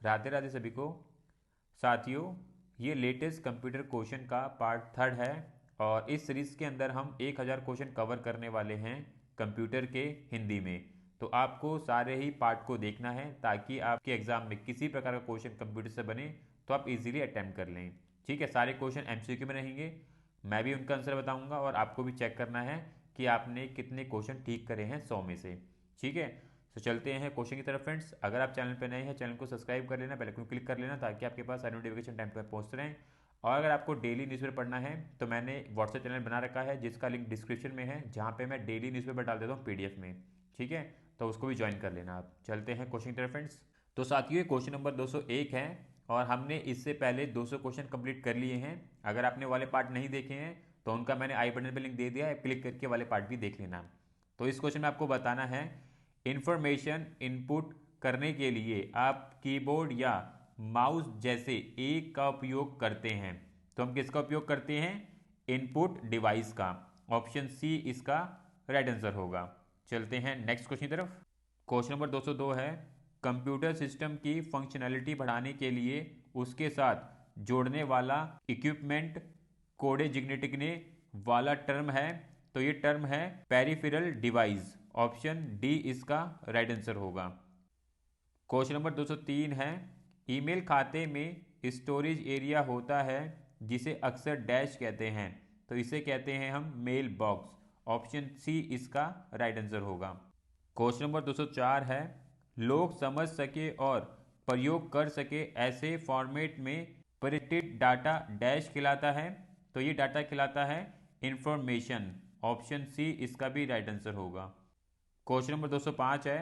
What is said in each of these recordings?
राधे राधे सभी को। साथियों, ये लेटेस्ट कंप्यूटर क्वेश्चन का पार्ट थर्ड है और इस सीरीज़ के अंदर हम 1000 क्वेश्चन कवर करने वाले हैं कंप्यूटर के हिंदी में। तो आपको सारे ही पार्ट को देखना है ताकि आपके एग्जाम में किसी प्रकार का क्वेश्चन कंप्यूटर से बने तो आप इजीली अटेम्प्ट कर लें। ठीक है, सारे क्वेश्चन एमसीक्यू में रहेंगे, मैं भी उनका आंसर बताऊंगा और आपको भी चेक करना है कि आपने कितने क्वेश्चन ठीक करे हैं 100 में से। ठीक है, तो चलते हैं क्वेश्चन की तरफ फ्रेंड्स। अगर आप चैनल पर नए हैं, चैनल को सब्सक्राइब कर लेना, बेल आइकन क्लिक कर लेना ताकि आपके पास सारी नोटिफिकेशन टाइम पर पहुंचते रहें। और अगर आपको डेली न्यूज़पेपर पढ़ना है तो मैंने व्हाट्सएप चैनल बना रखा है जिसका लिंक डिस्क्रिप्शन में है, जहाँ पे मैं डेली न्यूज़पेपर डाल देता हूँ पीडीएफ में। ठीक है, तो उसको भी ज्वाइन कर लेना आप। चलते हैं क्वेश्चन की तरफ फ्रेंड्स। तो साथियों, क्वेश्चन नंबर 201 है और हमने इससे पहले 200 क्वेश्चन कंप्लीट कर लिए हैं। अगर आपने वाले पार्ट नहीं देखे हैं तो उनका मैंने आई बटन पर लिंक दे दिया है, क्लिक करके वाले पार्ट भी देख लेना। तो इस क्वेश्चन में आपको बताना है इंफॉर्मेशन इनपुट करने के लिए आप कीबोर्ड या माउस जैसे एक का उपयोग करते हैं। तो हम किसका उपयोग करते हैं? इनपुट डिवाइस का। ऑप्शन सी इसका राइट आंसर होगा। चलते हैं नेक्स्ट क्वेश्चन की तरफ। क्वेश्चन नंबर 202 है कंप्यूटर सिस्टम की फंक्शनैलिटी बढ़ाने के लिए उसके साथ जोड़ने वाला इक्विपमेंट कोडे जिग्नेटिकने वाला टर्म है। तो ये टर्म है पेरिफेरल डिवाइस। ऑप्शन डी इसका राइट आंसर होगा। क्वेश्चन नंबर 203 है ईमेल खाते में स्टोरेज एरिया होता है जिसे अक्सर डैश कहते हैं। तो इसे कहते हैं हम मेल बॉक्स। ऑप्शन सी इसका राइट आंसर होगा। क्वेश्चन नंबर 204 है लोग समझ सके और प्रयोग कर सके ऐसे फॉर्मेट में परिचित डाटा डैश खिलाता है। तो ये डाटा खिलाता है इंफॉर्मेशन। ऑप्शन सी इसका भी राइट आंसर होगा। क्वेश्चन नंबर 205 है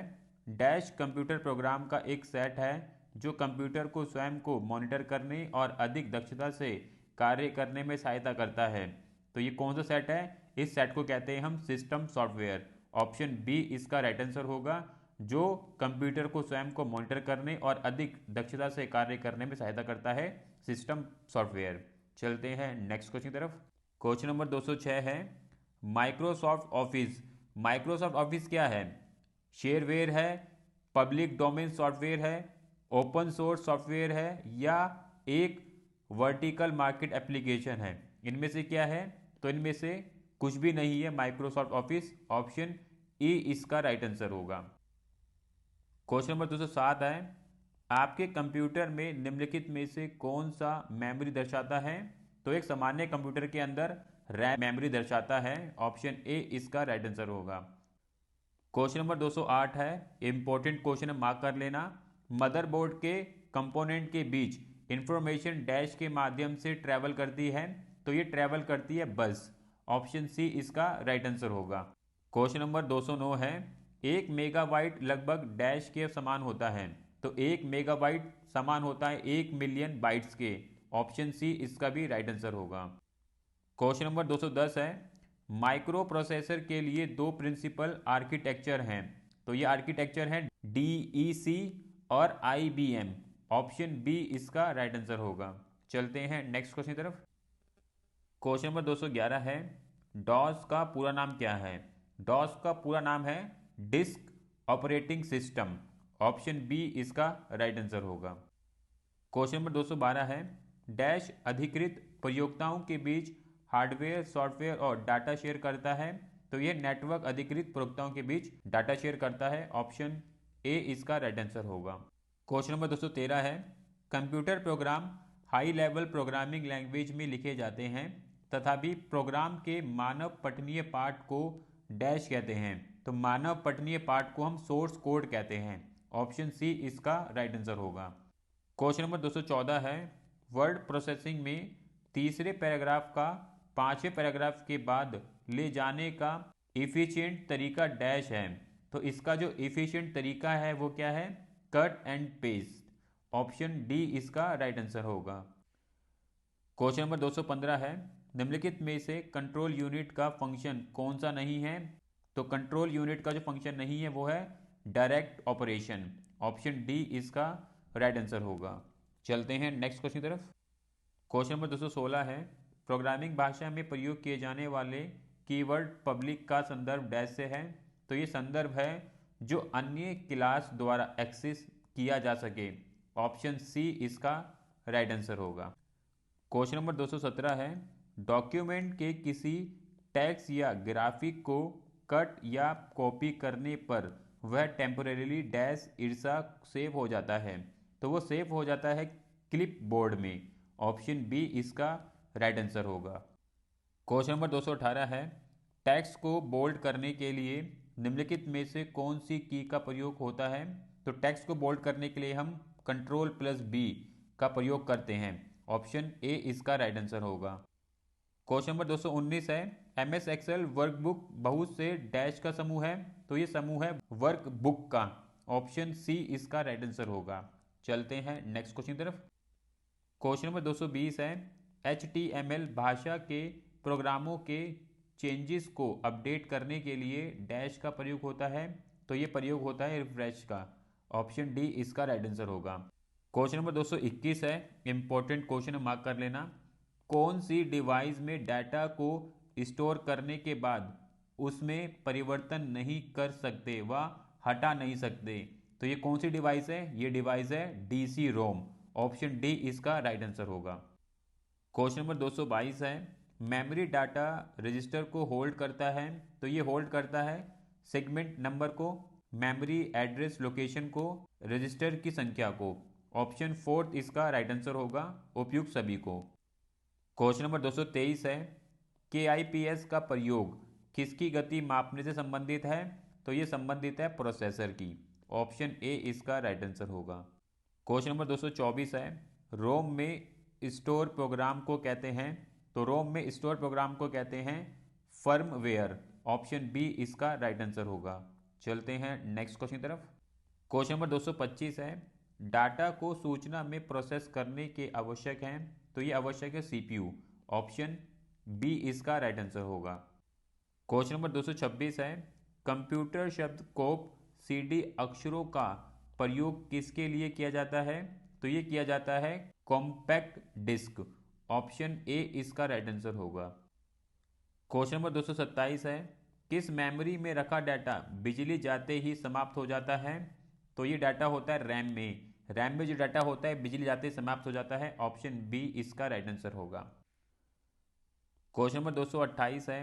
डैश कंप्यूटर प्रोग्राम का एक सेट है जो कंप्यूटर को स्वयं को मॉनिटर करने और अधिक दक्षता से कार्य करने में सहायता करता है। तो ये कौन सा सेट है? इस सेट को कहते हैं हम सिस्टम सॉफ्टवेयर। ऑप्शन बी इसका राइट आंसर होगा, जो कंप्यूटर को स्वयं को मॉनिटर करने और अधिक दक्षता से कार्य करने में सहायता करता है, सिस्टम सॉफ्टवेयर। चलते हैं नेक्स्ट क्वेश्चन की तरफ। क्वेश्चन नंबर 206 है माइक्रोसॉफ्ट ऑफिस। माइक्रोसॉफ्ट ऑफिस क्या है? शेयरवेयर है, पब्लिक डोमेन सॉफ्टवेयर है, ओपन सोर्स सॉफ्टवेयर है या एक वर्टिकल मार्केट एप्लीकेशन है? इनमें से क्या है? तो इनमें से कुछ भी नहीं है माइक्रोसॉफ्ट ऑफिस। ऑप्शन ई इसका राइट आंसर होगा। क्वेश्चन नंबर 207 है आपके कंप्यूटर में निम्नलिखित में से कौन सा मेमोरी दर्शाता है? तो एक सामान्य कंप्यूटर के अंदर रैम मेमोरी दर्शाता है। ऑप्शन ए इसका राइट आंसर होगा। क्वेश्चन नंबर 208 है इंपॉर्टेंट क्वेश्चन, मार्क कर लेना। मदरबोर्ड के कंपोनेंट के बीच इंफॉर्मेशन डैश के माध्यम से ट्रैवल करती है। तो ये ट्रैवल करती है बस। ऑप्शन सी इसका राइट आंसर होगा। क्वेश्चन नंबर 209 है एक मेगाबाइट लगभग डैश के समान होता है। तो एक मेगाबाइट समान होता है 1 मिलियन बाइट्स के। ऑप्शन सी इसका भी राइट आंसर होगा। क्वेश्चन नंबर 210 है माइक्रो प्रोसेसर के लिए दो प्रिंसिपल आर्किटेक्चर हैं। तो ये आर्किटेक्चर है डीईसी और आईबीएम। ऑप्शन बी इसका राइट आंसर होगा। चलते हैं नेक्स्ट क्वेश्चन की तरफ। क्वेश्चन नंबर 211 है डॉस का पूरा नाम क्या है? डॉस का पूरा नाम है disk operating system. Option B इसका राइट आंसर होगा। क्वेश्चन नंबर 212 है डैश अधिकृत प्रयोक्ताओं के बीच हार्डवेयर सॉफ्टवेयर और डाटा शेयर करता है। तो यह नेटवर्क अधिकृत प्रयोक्ताओं के बीच डाटा शेयर करता है। ऑप्शन ए इसका राइट आंसर होगा। क्वेश्चन नंबर 213 है computer program high level programming language में लिखे जाते हैं तथापि प्रोग्राम के मानव पठनीय पार्ट को डैश कहते हैं। तो मानव पठनीय पार्ट को हम सोर्स कोड कहते हैं। ऑप्शन सी इसका राइट आंसर होगा। क्वेश्चन नंबर 214 है वर्ड प्रोसेसिंग में तीसरे पैराग्राफ का पांचवें पैराग्राफ के बाद ले जाने का इफिशिएंट तरीका डैश है। तो इसका जो इफिशिएंट तरीका है वो क्या है? Cut and paste. Option D इसका राइट आंसर होगा। क्वेश्चन नंबर 215 है निम्नलिखित में से कंट्रोल यूनिट का फंक्शन कौन सा नहीं है? तो कंट्रोल यूनिट का जो फंक्शन नहीं है वो है डायरेक्ट ऑपरेशन। ऑप्शन डी इसका राइट आंसर होगा। चलते हैं नेक्स्ट क्वेश्चन की तरफ। क्वेश्चन नंबर 216 है प्रोग्रामिंग भाषा में प्रयोग किए जाने वाले कीवर्ड पब्लिक का संदर्भ डैश से है। तो ये संदर्भ है जो अन्य क्लास द्वारा एक्सेस किया जा सके। ऑप्शन सी इसका राइट आंसर होगा। क्वेश्चन नंबर 217 है, डॉक्यूमेंट के किसी टेक्स्ट या ग्राफिक को कट या कॉपी करने पर वह टेम्पोरेली डैश ईर्षा सेव हो जाता है, तो वो सेव हो जाता है क्लिप बोर्ड में। ऑप्शन बी इसका राइट आंसर होगा। क्वेश्चन नंबर 218 है, टेक्स्ट को बोल्ड करने के लिए निम्नलिखित में से कौन सी की का प्रयोग होता है? तो टेक्स्ट को बोल्ड करने के लिए हम कंट्रोल प्लस बी का प्रयोग करते हैं। ऑप्शन ए इसका राइट आंसर होगा। क्वेश्चन नंबर 219 है, एमएस एक्सेल वर्कबुक बहुत से डैश का समूह है, तो ये समूह है वर्कबुक का। ऑप्शन सी इसका राइट आंसर होगा। चलते हैं नेक्स्ट क्वेश्चन की तरफ। क्वेश्चन नंबर 220 है, HTML भाषा के प्रोग्रामों के चेंजेस को अपडेट करने के लिए डैश का प्रयोग होता है, तो ये प्रयोग होता है रिफ्रेश का। ऑप्शन डी इसका राइट आंसर होगा। क्वेश्चन नंबर 221 है, इंपॉर्टेंट क्वेश्चन मार्क कर लेना। कौन सी डिवाइस में डाटा को स्टोर करने के बाद उसमें परिवर्तन नहीं कर सकते व हटा नहीं सकते? तो ये कौन सी डिवाइस है? ये डिवाइस है डीसी रोम। ऑप्शन डी इसका राइट आंसर होगा। क्वेश्चन नंबर 222 है, मेमोरी डाटा रजिस्टर को होल्ड करता है, तो ये होल्ड करता है सेगमेंट नंबर को, मेमोरी एड्रेस लोकेशन को, रजिस्टर की संख्या को। ऑप्शन फोर्थ इसका राइट आंसर होगा, उपयुक्त सभी को। क्वेश्चन नंबर 223 है, KIPS का प्रयोग किसकी गति मापने से संबंधित है? तो ये संबंधित है प्रोसेसर की। ऑप्शन ए इसका राइट आंसर होगा। क्वेश्चन नंबर 224 है, रोम में स्टोर प्रोग्राम को कहते हैं, तो रोम में स्टोर प्रोग्राम को कहते हैं फर्मवेयर। ऑप्शन बी इसका राइट आंसर होगा। चलते हैं नेक्स्ट क्वेश्चन की तरफ। क्वेश्चन नंबर 225 है, डाटा को सूचना में प्रोसेस करने के आवश्यक हैं, तो ये आवश्यक है CPU। ऑप्शन बी इसका राइट आंसर होगा। क्वेश्चन नंबर 226 है, कंप्यूटर शब्द कोप CD अक्षरों का प्रयोग किसके लिए किया जाता है? तो ये किया जाता है कॉम्पैक्ट डिस्क। ऑप्शन ए इसका राइट आंसर होगा। क्वेश्चन नंबर 227 है, किस मेमोरी में रखा डाटा बिजली जाते ही समाप्त हो जाता है? तो ये डाटा होता है रैम में। रैम में जो डाटा होता है बिजली जाते ही समाप्त हो जाता है। ऑप्शन बी इसका राइट आंसर होगा। क्वेश्चन नंबर 228 है,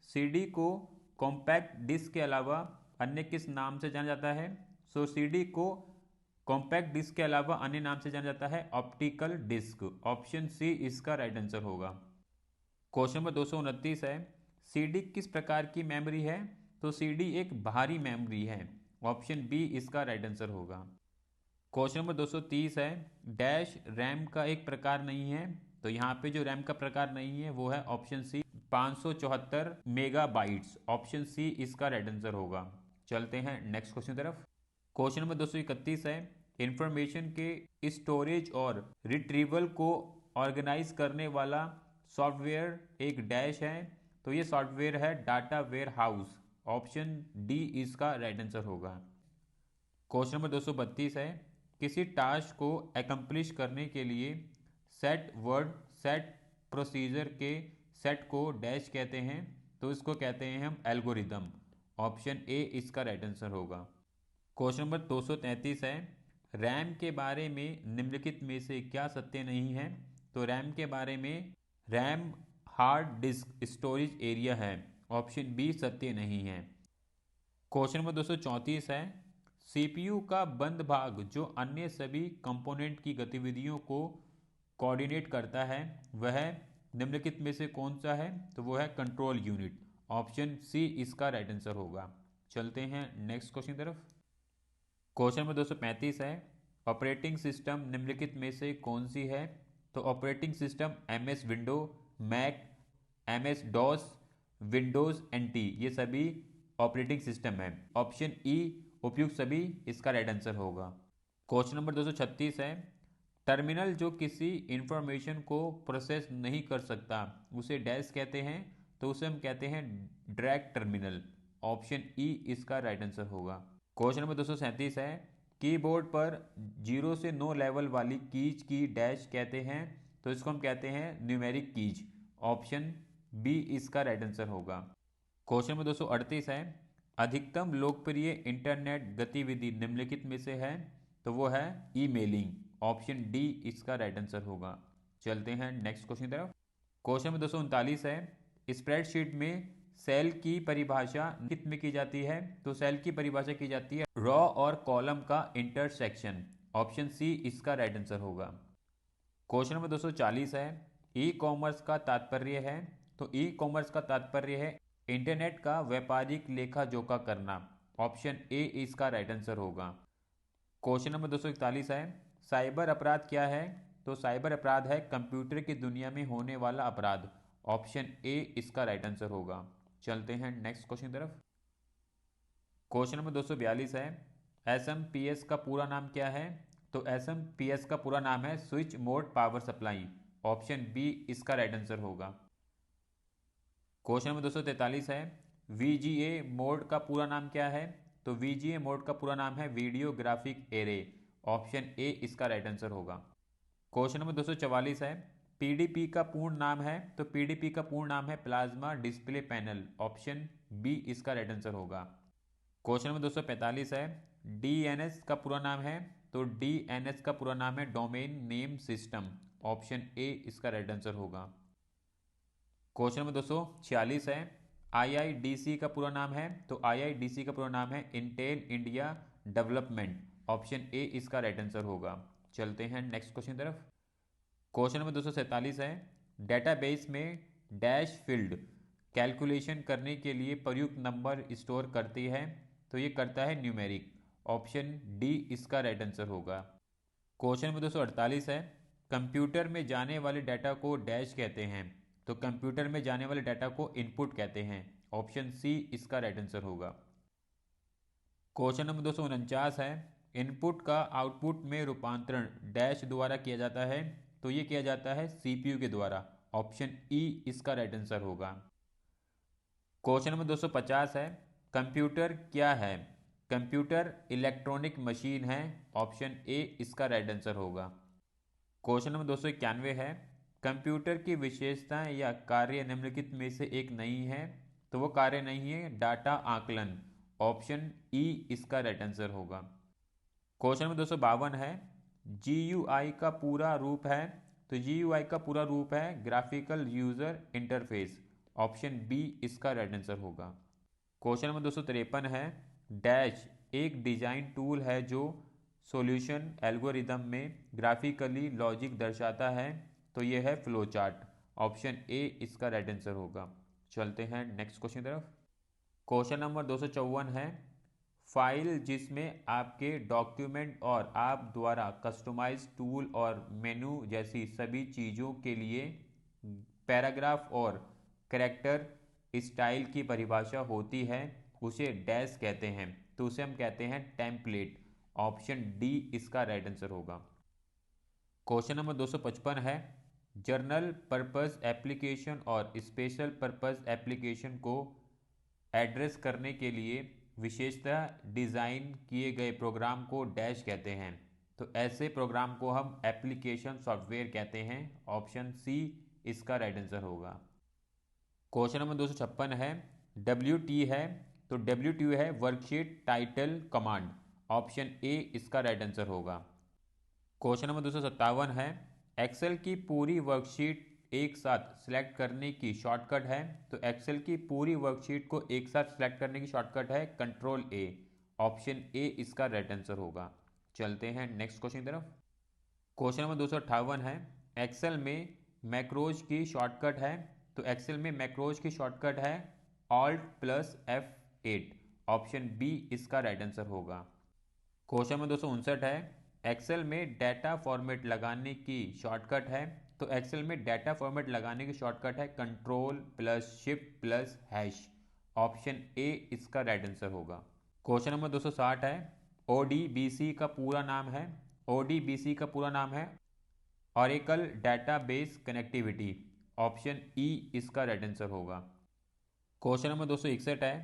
CD को कॉम्पैक्ट डिस्क के अलावा अन्य किस नाम से जाना जाता है? सो CD को कॉम्पैक्ट डिस्क के अलावा अन्य नाम से जाना जाता है ऑप्टिकल डिस्क। ऑप्शन सी इसका राइट आंसर होगा। क्वेश्चन नंबर 229 है, CD किस प्रकार की मेमोरी है? तो CD एक भारी मेमोरी है। ऑप्शन बी इसका राइट आंसर होगा। क्वेश्चन नंबर 230 है, डैश रैम का एक प्रकार नहीं है, तो यहाँ पे जो रैम का प्रकार नहीं है वो है option C 574 megabytes. Option C इसका राइट आंसर होगा। चलते हैं नेक्स्ट क्वेश्चन की तरफ। क्वेश्चन नंबर 231 है, इंफॉर्मेशन के स्टोरेज और रिट्रीवल को ऑर्गेनाइज करने वाला सॉफ्टवेयर एक डैश है, तो ये सॉफ्टवेयर है data warehouse. Option D इसका राइट आंसर होगा। क्वेश्चन नंबर 232 है, किसी टास्क को एकम्प्लिश करने के लिए सेट वर्ड सेट प्रोसीजर के सेट को डैश कहते हैं, तो इसको कहते हैं हम एल्गोरिदम। ऑप्शन ए इसका राइट आंसर होगा। क्वेश्चन नंबर 233 है, रैम के बारे में निम्नलिखित में से क्या सत्य नहीं है? तो रैम के बारे में RAM hard disk storage area है। ऑप्शन बी सत्य नहीं है। क्वेश्चन नंबर 234 है, CPU का बंद भाग जो अन्य सभी कंपोनेंट की गतिविधियों को कोऑर्डिनेट करता है वह निम्नलिखित में से कौन सा है? तो वो है कंट्रोल यूनिट। ऑप्शन सी इसका राइट आंसर होगा। चलते हैं नेक्स्ट क्वेश्चन की तरफ। क्वेश्चन नंबर 235 है, ऑपरेटिंग सिस्टम निम्नलिखित में से कौन सी है? तो operating system MS window, Mac, MS DOS, Windows NT ये सभी ऑपरेटिंग सिस्टम है। ऑप्शन ई उपयुक्त सभी इसका राइट आंसर होगा। क्वेश्चन नंबर 236 है, टर्मिनल जो किसी इंफॉर्मेशन को प्रोसेस नहीं कर सकता उसे डैश कहते हैं, तो उसे हम कहते हैं डायरेक्ट टर्मिनल। ऑप्शन ई इसका राइट आंसर होगा। क्वेश्चन नंबर 237 है, कीबोर्ड पर 0 से 9 लेवल वाली कीज की डैश कहते हैं, तो इसको हम कहते हैं न्यूमेरिक कीज। ऑप्शन बी इसका राइट आंसर होगा। क्वेश्चन नंबर 238 है, अधिकतम लोकप्रिय इंटरनेट गतिविधि निम्नलिखित में से है, तो वो है ईमेलिंग। ऑप्शन डी इसका राइट आंसर होगा। चलते हैं नेक्स्ट क्वेश्चन की तरफ। क्वेश्चन नंबर 239 है, स्प्रेडशीट में सेल की परिभाषा निम्नलिखित में की जाती है। तो सेल की परिभाषा की जाती है रॉ और कॉलम का इंटरसेक्शन। ऑप्शन सी इसका राइट आंसर होगा। क्वेश्चन नंबर 240 है, ई कॉमर्स का तात्पर्य है। तो ई कॉमर्स का तात्पर्य है इंटरनेट का व्यापारिक लेखा जोखा करना। ऑप्शन ए इसका राइट आंसर होगा। क्वेश्चन नंबर 241 है, साइबर अपराध क्या है। तो साइबर अपराध है कंप्यूटर की दुनिया में होने वाला अपराध। ऑप्शन ए इसका राइट आंसर होगा। चलते हैं नेक्स्ट क्वेश्चन की तरफ। क्वेश्चन नंबर 242 है, एसएमपीएस का पूरा नाम क्या है। तो एसएमपीएस का पूरा नाम है switch mode power supply. Option B इसका राइट आंसर होगा। क्वेश्चन नंबर 243 है, वीजीए मोड का पूरा नाम क्या है। तो वीजीए मोड का पूरा नाम है video graphic array. Option A इसका राइट आंसर होगा। क्वेश्चन नंबर 244 है, पीडीपी का पूर्ण नाम है। तो पीडीपी का पूर्ण नाम है plasma display panel. Option B इसका राइट आंसर होगा। क्वेश्चन नंबर 245 है, डीएनएस का पूरा नाम है। तो डीएनएस का पूरा नाम है domain name system. Option A इसका राइट आंसर होगा। क्वेश्चन नंबर 246 है, आईआईडीसी का पूरा नाम है। तो आईआईडीसी का पूरा नाम है Intel India development. Option A इसका राइट आंसर होगा। चलते हैं नेक्स्ट क्वेश्चन तरफ। क्वेश्चन नंबर 247 है, डेटाबेस में डैश फील्ड कैलकुलेशन करने के लिए प्रयुक्त नंबर स्टोर करती है। तो ये करता है न्यूमेरिक। ऑप्शन डी इसका राइट आंसर होगा। क्वेश्चन नंबर 248 है, कंप्यूटर में जाने वाले डाटा को डैश कहते हैं। तो कंप्यूटर में जाने वाले डाटा को इनपुट कहते हैं। ऑप्शन सी इसका राइट आंसर होगा। क्वेश्चन नंबर 249 है, इनपुट का आउटपुट में रूपांतरण डैश द्वारा किया जाता है। तो ये किया जाता है सीपीयू के द्वारा। ऑप्शन ई इसका राइट आंसर होगा। क्वेश्चन नंबर 250 है, कंप्यूटर क्या है। कंप्यूटर इलेक्ट्रॉनिक मशीन है। ऑप्शन ए इसका राइट आंसर होगा। क्वेश्चन नंबर 291 है, कंप्यूटर की विशेषताएं या कार्य निम्नलिखित में से एक नहीं है। तो वो कार्य नहीं है डाटा आकलन। ऑप्शन ई इसका राइट आंसर होगा। क्वेश्चन नंबर 252 है, जीयूआई का पूरा रूप है। तो जीयूआई का पूरा रूप है graphical user interface. Option B इसका राइट आंसर होगा। क्वेश्चन नंबर 253 है, डैश एक डिजाइन टूल है जो सॉल्यूशन एल्गोरिदम में ग्राफिकली लॉजिक दर्शाता है। तो ये है फ्लो चार्ट। ऑप्शन ए इसका राइट आंसर होगा। चलते हैं नेक्स्ट क्वेश्चन की तरफ। क्वेश्चन नंबर 254 है, फाइल जिसमें आपके डॉक्यूमेंट और आप द्वारा कस्टमाइज टूल और मेनू जैसी सभी चीज़ों के लिए पैराग्राफ और कैरेक्टर स्टाइल की परिभाषा होती है, उसे डैश कहते हैं। तो उसे हम कहते हैं टेम्पलेट। ऑप्शन डी इसका राइट आंसर होगा। क्वेश्चन नंबर 255 है, जर्नल पर्पस एप्लीकेशन और स्पेशल पर्पस एप्लीकेशन को एड्रेस करने के लिए विशेषता डिज़ाइन किए गए प्रोग्राम को डैश कहते हैं। तो ऐसे प्रोग्राम को हम एप्लीकेशन सॉफ्टवेयर कहते हैं। ऑप्शन सी इसका राइट आंसर होगा। क्वेश्चन नंबर 256 है, WT है। तो WT है worksheet title command. Option A इसका राइट आंसर होगा। क्वेश्चन नंबर 257 है, एक्सेल की पूरी वर्कशीट एक साथ सिलेक्ट करने की शॉर्टकट है। तो एक्सेल की पूरी वर्कशीट को एक साथ सिलेक्ट करने की शॉर्टकट है कंट्रोल ए। ऑप्शन ए इसका राइट आंसर होगा। चलते हैं नेक्स्ट क्वेश्चन की तरफ। क्वेश्चन नंबर 258 है, एक्सेल में मैक्रोज की शॉर्टकट है। तो एक्सेल में मैक्रोज की शॉर्टकट है Alt+F8। ऑप्शन बी इसका राइट आंसर होगा। क्वेश्चन नंबर 259 है, एक्सेल में डाटा फॉर्मेट लगाने की शॉर्टकट है। तो एक्सेल में डाटा फॉर्मेट लगाने की शॉर्टकट है Ctrl+Shift+#। ऑप्शन ए इसका राइट आंसर होगा। क्वेश्चन नंबर 260 है, ODBC का पूरा नाम है। ODBC का पूरा नाम है oracle database connectivity. Option E इसका राइट आंसर होगा। क्वेश्चन नंबर 261 है,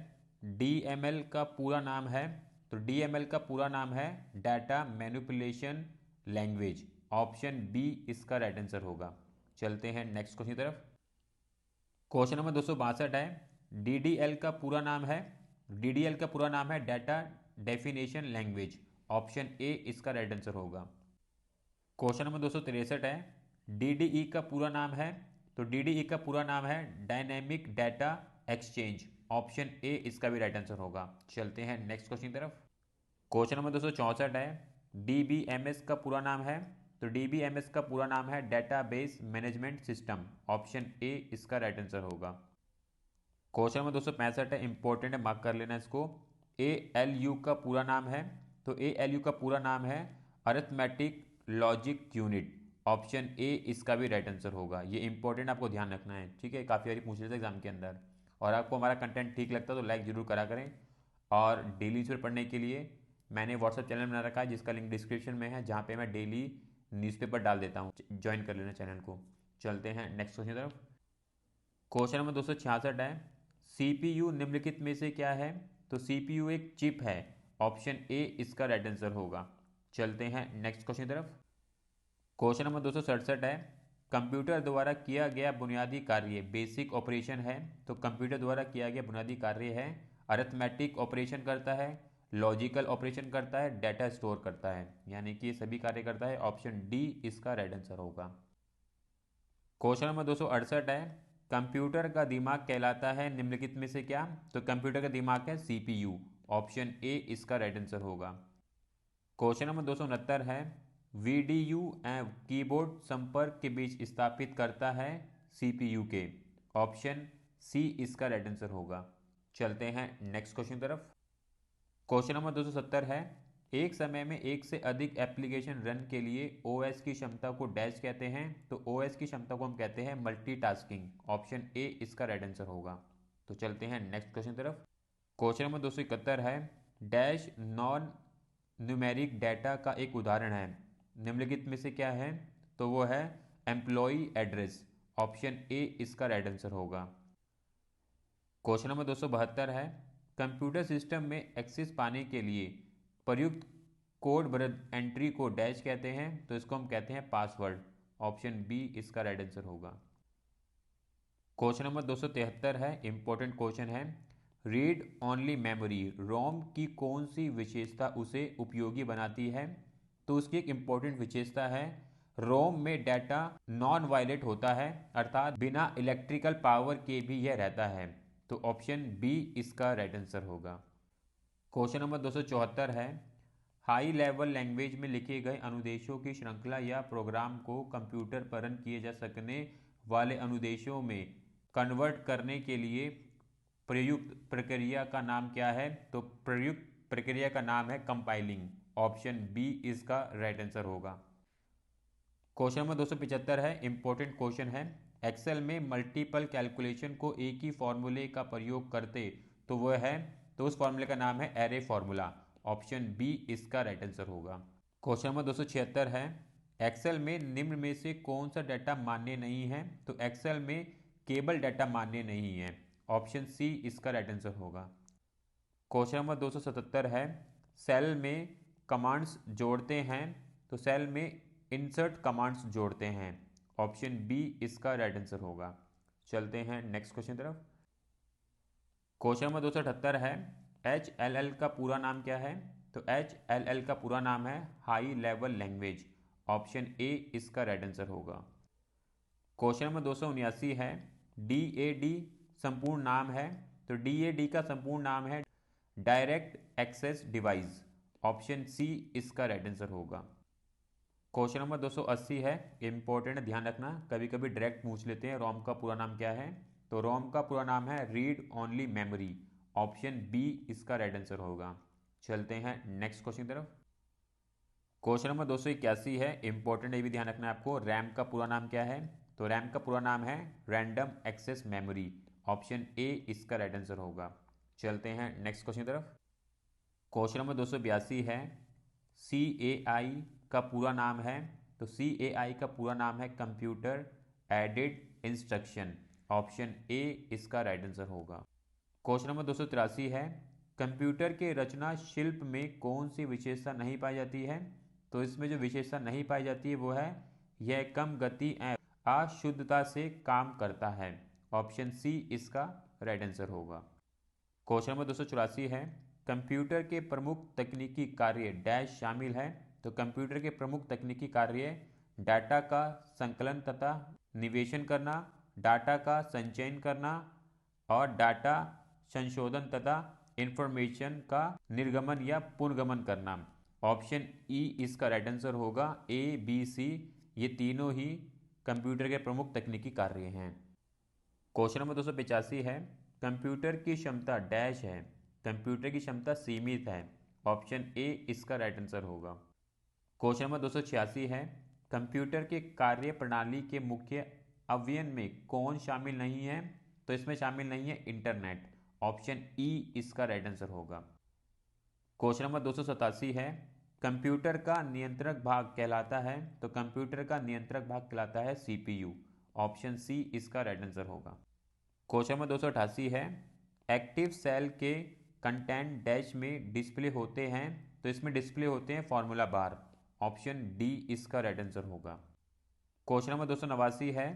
DML का पूरा नाम है। तो DML का पूरा नाम है data manipulation language. Option B इसका राइट आंसर होगा। चलते हैं नेक्स्ट क्वेश्चन की तरफ। क्वेश्चन नंबर 262 है, DDL का पूरा नाम है। DDL का पूरा नाम है data definition language. Option A इसका राइट आंसर होगा। क्वेश्चन नंबर 263 है, डीडीई का पूरा नाम है, तो डीडीई का पूरा नाम है dynamic data exchange. Option A इसका भी राइट आंसर होगा। चलते हैं नेक्स्ट क्वेश्चन की तरफ। क्वेश्चन नंबर 264 है, डीबीएमएस का पूरा नाम है, तो डीबीएमएस का पूरा नाम है database management system. Option A इसका राइट आंसर होगा। क्वेश्चन नंबर 265 है, इंपॉर्टेंट है, मार्क कर लेना इसको। ए एल यू का पूरा नाम है, तो ए एल यू का पूरा नाम है arithmetic logic unit. Option A इसका भी राइट आंसर होगा। ये इंपॉर्टेंट आपको ध्यान रखना है, ठीक है, काफ़ी बारी पूछ लेते हैं एग्जाम के अंदर। और आपको हमारा कंटेंट ठीक लगता है तो लाइक जरूर करा करें। और डेली न्यूज़पेपर पढ़ने के लिए मैंने व्हाट्सअप चैनल बना रखा है, जिसका लिंक डिस्क्रिप्शन में है, जहाँ पे मैं डेली न्यूज़पेपर डाल देता हूँ, ज्वाइन कर लेना चैनल को। चलते हैं नेक्स्ट क्वेश्चन की तरफ। क्वेश्चन नंबर 266 है, सीपीयू निम्नलिखित में से क्या है, तो सीपीयू एक चिप है। ऑप्शन ए इसका राइट आंसर होगा। चलते हैं नेक्स्ट क्वेश्चन की तरफ। क्वेश्चन नंबर 267 है, कंप्यूटर द्वारा किया गया बुनियादी कार्य बेसिक ऑपरेशन है, तो कंप्यूटर द्वारा किया गया बुनियादी कार्य है अरिथमेटिक ऑपरेशन करता है, लॉजिकल ऑपरेशन करता है, डाटा स्टोर करता है, यानी कि ये सभी कार्य करता है। ऑप्शन डी इसका राइट आंसर होगा। क्वेश्चन नंबर 268 है, कंप्यूटर का दिमाग कहलाता है निम्नलिखित में से क्या, तो कंप्यूटर का दिमाग है सीपीयू। ऑप्शन ए इसका राइट आंसर होगा। क्वेश्चन नंबर 269 है, वीडीयू एवं कीबोर्ड संपर्क के बीच स्थापित करता है सीपीयू के। ऑप्शन सी इसका राइट आंसर होगा। चलते हैं नेक्स्ट क्वेश्चन की तरफ। क्वेश्चन नंबर 270 है, एक समय में एक से अधिक एप्लीकेशन रन के लिए ओएस की क्षमता को डैश कहते हैं, तो ओएस की क्षमता को हम कहते हैं मल्टीटास्किंग। ऑप्शन ए इसका राइट आंसर होगा। तो चलते हैं नेक्स्ट क्वेश्चन की तरफ। क्वेश्चन नंबर 271 है, डैश नॉन न्यूमेरिक डाटा का एक उदाहरण है, निम्नलिखित में से क्या है, तो वो है एम्प्लॉई एड्रेस। ऑप्शन ए इसका राइट आंसर होगा। क्वेश्चन नंबर 272 है, कंप्यूटर सिस्टम में एक्सेस पाने के लिए प्रयुक्त कोड एंट्री को डैश कहते हैं, तो इसको हम कहते हैं पासवर्ड। ऑप्शन बी इसका राइट आंसर होगा। क्वेश्चन नंबर 273 है, इंपॉर्टेंट क्वेश्चन है, रीड ओनली मेमोरी रोम की कौन सी विशेषता उसे उपयोगी बनाती है, तो उसकी एक इंपॉर्टेंट विशेषता है रोम में डाटा नॉन वायलेट होता है, अर्थात बिना इलेक्ट्रिकल पावर के भी यह रहता है। तो ऑप्शन बी इसका राइट आंसर होगा। क्वेश्चन नंबर 274 है, हाई लेवल लैंग्वेज में लिखे गए अनुदेशों की श्रृंखला या प्रोग्राम को कंप्यूटर पर रन किए जा सकने वाले अनुदेशों में कन्वर्ट करने के लिए प्रयुक्त प्रक्रिया का नाम क्या है, तो प्रयुक्त प्रक्रिया का नाम है कंपाइलिंग। ऑप्शन बी इसका राइट आंसर होगा। क्वेश्चन नंबर 275 है, इंपॉर्टेंट क्वेश्चन है, एक्सेल में मल्टीपल कैलकुलेशन को एक ही फॉर्मूले का प्रयोग करते तो वह है, तो उस फॉर्मूले का नाम है एरे फॉर्मूला। ऑप्शन बी इसका राइट आंसर होगा। क्वेश्चन नंबर 276 है, एक्सेल में निम्न में से कौन सा डाटा मान्य नहीं है, तो एक्सेल में केवल डाटा मान्य नहीं है। ऑप्शन सी इसका राइट आंसर होगा। क्वेश्चन नंबर 277 है, सेल में कमांड्स जोड़ते हैं, तो सेल में इंसर्ट कमांड्स जोड़ते हैं। ऑप्शन बी इसका राइट आंसर होगा। चलते हैं नेक्स्ट क्वेश्चन तरफ। क्वेश्चन नंबर 278 है, एच एल एल का पूरा नाम क्या है, तो एच एल एल का पूरा नाम है high level language. Option A इसका राइट आंसर होगा। क्वेश्चन नंबर 279 है, डी ए डी संपूर्ण नाम है, तो डी ए डी का संपूर्ण नाम है direct access device. Option C इसका राइट आंसर होगा। क्वेश्चन नंबर 280 है, इंपॉर्टेंट, ध्यान रखना, कभी कभी डायरेक्ट पूछ लेते हैं रोम का पूरा नाम क्या है, तो रोम का पूरा नाम है read only memory. Option B इसका राइट आंसर होगा। चलते हैं नेक्स्ट क्वेश्चन की तरफ। क्वेश्चन नंबर 281 है, इंपॉर्टेंट, ये भी ध्यान रखना है आपको, रैम का पूरा नाम क्या है, तो रैम का पूरा नाम है random access memory. Option A इसका राइट आंसर होगा। चलते हैं नेक्स्ट क्वेश्चन की तरफ। क्वेश्चन नंबर 282 है, सी ए आई का पूरा नाम है, तो सी ए आई का पूरा नाम है computer aided instruction. Option A इसका राइट आंसर होगा। क्वेश्चन नंबर 283 है, कंप्यूटर के रचना शिल्प में कौन सी विशेषता नहीं पाई जाती है, तो इसमें जो विशेषता नहीं पाई जाती है वो है यह कम गति एवं अशुद्धता से काम करता है। ऑप्शन सी इसका राइट आंसर होगा। क्वेश्चन नंबर 284 है, कंप्यूटर के प्रमुख तकनीकी कार्य डैश शामिल है, तो कंप्यूटर के प्रमुख तकनीकी कार्य डाटा का संकलन तथा निवेशन करना, डाटा का संचयन करना और डाटा संशोधन तथा इंफॉर्मेशन का निर्गमन या पुनर्गमन करना। ऑप्शन ई इसका राइट आंसर होगा। ए बी सी ये तीनों ही कंप्यूटर के प्रमुख तकनीकी कार्य हैं। क्वेश्चन नंबर 285 है, कंप्यूटर की क्षमता डैश है। कंप्यूटर की क्षमता सीमित है। ऑप्शन ए इसका राइट आंसर होगा। क्वेश्चन नंबर 286 है, कंप्यूटर के कार्य प्रणाली के मुख्य अवयव में कौन शामिल नहीं है? तो इसमें शामिल नहीं है इंटरनेट। ऑप्शन ई इसका राइट आंसर होगा। क्वेश्चन नंबर 287 है, कंप्यूटर का नियंत्रक भाग कहलाता है। तो कंप्यूटर का नियंत्रक भाग कहलाता है सीपीयू। ऑप्शन सी इसका राइट आंसर होगा। क्वेश्चन नंबर 288 है, एक्टिव सेल के कंटेंट डैश में डिस्प्ले होते हैं। तो इसमें डिस्प्ले होते हैं फॉर्मूला बार। ऑप्शन डी इसका राइट आंसर होगा। क्वेश्चन नंबर 289 है,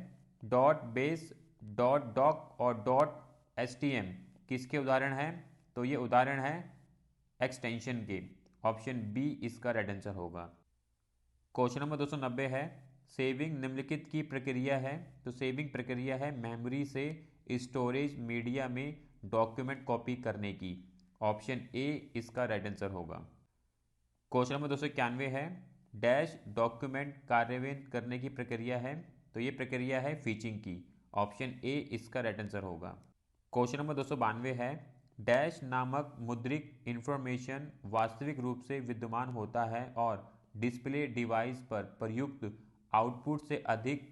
डॉट बेस, डॉट डॉक और डॉट एसटीएम किसके उदाहरण हैं? तो ये उदाहरण है एक्सटेंशन के। ऑप्शन बी इसका राइट आंसर होगा। क्वेश्चन नंबर 290 है, सेविंग निम्नलिखित की प्रक्रिया है। तो सेविंग प्रक्रिया है मेमोरी से स्टोरेज मीडिया में डॉक्यूमेंट कॉपी करने की। ऑप्शन ए इसका राइट आंसर होगा। क्वेश्चन नंबर 291 है, डैश डॉक्यूमेंट कार्यान्वित करने की प्रक्रिया है। तो ये प्रक्रिया है फीचिंग की। ऑप्शन ए इसका राइट आंसर होगा। क्वेश्चन नंबर 292 है, डैश नामक मुद्रित इंफॉर्मेशन वास्तविक रूप से विद्यमान होता है और डिस्प्ले डिवाइस पर प्रयुक्त आउटपुट से अधिक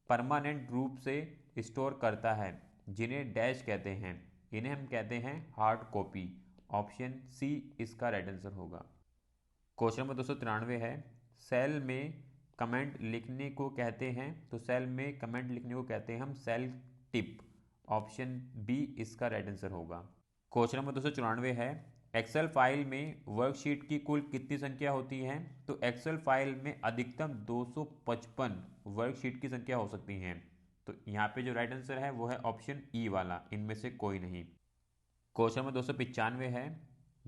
परमानेंट रूप से स्टोर करता है, जिन्हें डैश कहते हैं। इन्हें हम कहते हैं हार्ड कॉपी। ऑप्शन सी इसका राइट आंसर होगा। क्वेश्चन नंबर 293 है, सेल में कमेंट लिखने को कहते हैं। तो सेल में कमेंट लिखने को कहते हैं हम सेल टिप। ऑप्शन बी इसका राइट आंसर होगा। क्वेश्चन नंबर 294 है, एक्सेल फाइल में वर्कशीट की कुल कितनी संख्या होती है? तो एक्सेल फाइल में अधिकतम 255 वर्कशीट की संख्या हो सकती है। तो यहाँ पे जो राइट आंसर है वो है ऑप्शन ई वाला, इनमें से कोई नहीं। क्वेश्चन नंबर 295 है,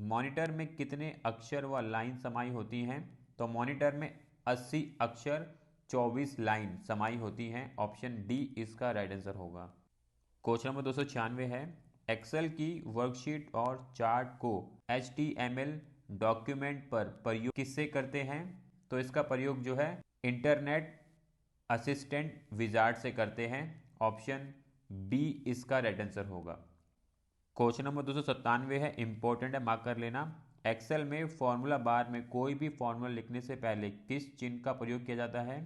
मॉनिटर में कितने अक्षर व लाइन समाई होती हैं? तो मॉनिटर में 80 अक्षर 24 लाइन समाई होती हैं। ऑप्शन डी इसका राइट आंसर होगा। क्वेश्चन नंबर 296 है, एक्सेल की वर्कशीट और चार्ट को HTML डॉक्यूमेंट पर प्रयोग किससे करते हैं? तो इसका प्रयोग जो है इंटरनेट असिस्टेंट विजार्ड से करते हैं। ऑप्शन बी इसका राइट आंसर होगा। क्वेश्चन नंबर 297 है, इंपॉर्टेंट है, मार्क कर लेना। एक्सेल में फॉर्मूला बार में कोई भी फॉर्मूला लिखने से पहले किस चिन्ह का प्रयोग किया जाता है?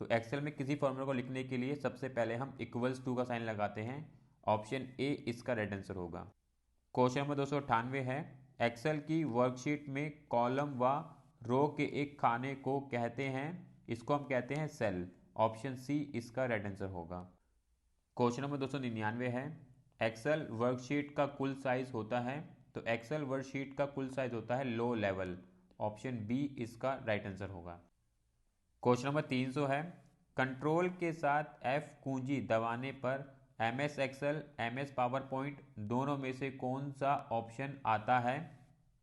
तो एक्सेल में किसी फॉर्मूला को लिखने के लिए सबसे पहले हम इक्वल्स टू का साइन लगाते हैं। ऑप्शन ए इसका राइट आंसर होगा। क्वेश्चन नंबर 298 है, एक्सेल की वर्कशीट में कॉलम व रो के एक खाने को कहते हैं, इसको हम कहते हैं सेल। ऑप्शन सी इसका राइट आंसर होगा। क्वेश्चन नंबर 299 है, एक्सेल वर्कशीट का कुल साइज होता है। तो एक्सेल वर्कशीट का कुल साइज होता है लो लेवल। ऑप्शन बी इसका राइट आंसर होगा। क्वेश्चन नंबर 300 है, कंट्रोल के साथ F कुंजी दबाने पर MS Excel MS PowerPoint दोनों में से कौन सा ऑप्शन आता है?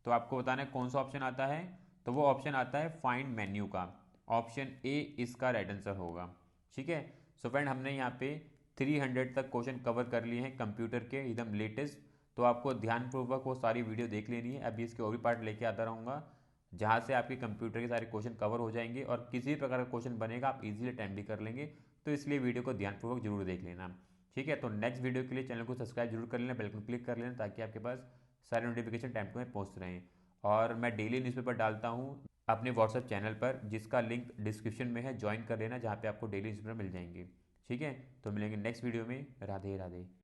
तो आपको बताना है कौन सा ऑप्शन आता है। तो वो ऑप्शन आता है फाइंड मेन्यू का। ऑप्शन ए इसका राइट आंसर होगा। ठीक है। सो फ्रेंड, हमने यहाँ पे 300 तक क्वेश्चन कवर कर लिए हैं कंप्यूटर के एकदम लेटेस्ट। तो आपको ध्यानपूर्वक वो सारी वीडियो देख लेनी है। अभी इसके और भी पार्ट लेके आता रहूँगा, जहाँ से आपके कंप्यूटर के सारे क्वेश्चन कवर हो जाएंगे और किसी प्रकार का क्वेश्चन बनेगा आप इजीली अटेम्प्ट भी कर लेंगे। तो इसलिए वीडियो को ध्यानपूर्वक जरूर देख लेना। ठीक है। तो नेक्स्ट वीडियो के लिए चैनल को सब्सक्राइब जरूर कर लेना, बेल को क्लिक कर लेना, ताकि आपके पास सारे नोटिफिकेशन टाइम टू टाइम पहुँच रहें। और मैं डेली न्यूज़पेपर डालता हूँ अपने व्हाट्सएप चैनल पर, जिसका लिंक डिस्क्रिप्शन में है, ज्वाइन कर लेना, जहाँ पे आपको डेली न्यूज़पेपर मिल जाएंगे। ठीक है। तो मिलेंगे नेक्स्ट वीडियो में। राधे राधे।